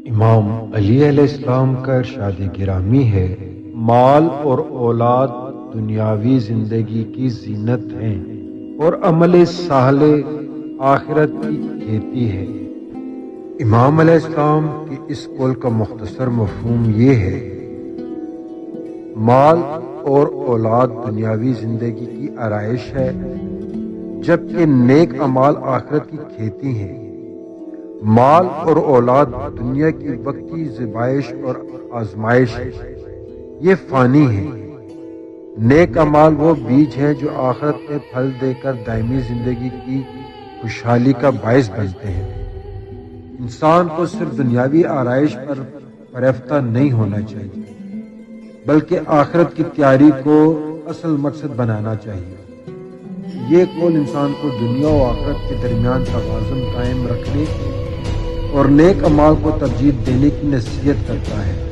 امام علی علیہ السلام کا ارشاد گرامی ہے، مال اور اولاد دنیاوی زندگی کی زینت ہیں اور عمل صالح آخرت کی کھیتی ہے۔ امام علیہ السلام کی اس قول کا مختصر مفہوم یہ ہے: مال اور اولاد دنیاوی زندگی کی آرائش ہے، جبکہ نیک اعمال آخرت کی کھیتی ہیں۔ مال اور اولاد دنیا کی وقتی زیبائش اور آزمائش ہے، یہ فانی ہے۔ نیک اعمال وہ بیج ہیں جو آخرت میں پھل دے کر دائمی زندگی کی خوشحالی کا باعث بنتے ہیں۔ انسان کو صرف دنیاوی آرائش پر فریفتہ نہیں ہونا چاہیے، بلکہ آخرت کی تیاری کو اصل مقصد بنانا چاہیے۔ یہ قول انسان کو دنیا و آخرت کے درمیان توازن قائم رکھنے اور نیک اعمال کو ترجیح دینے کی نصیحت کرتا ہے۔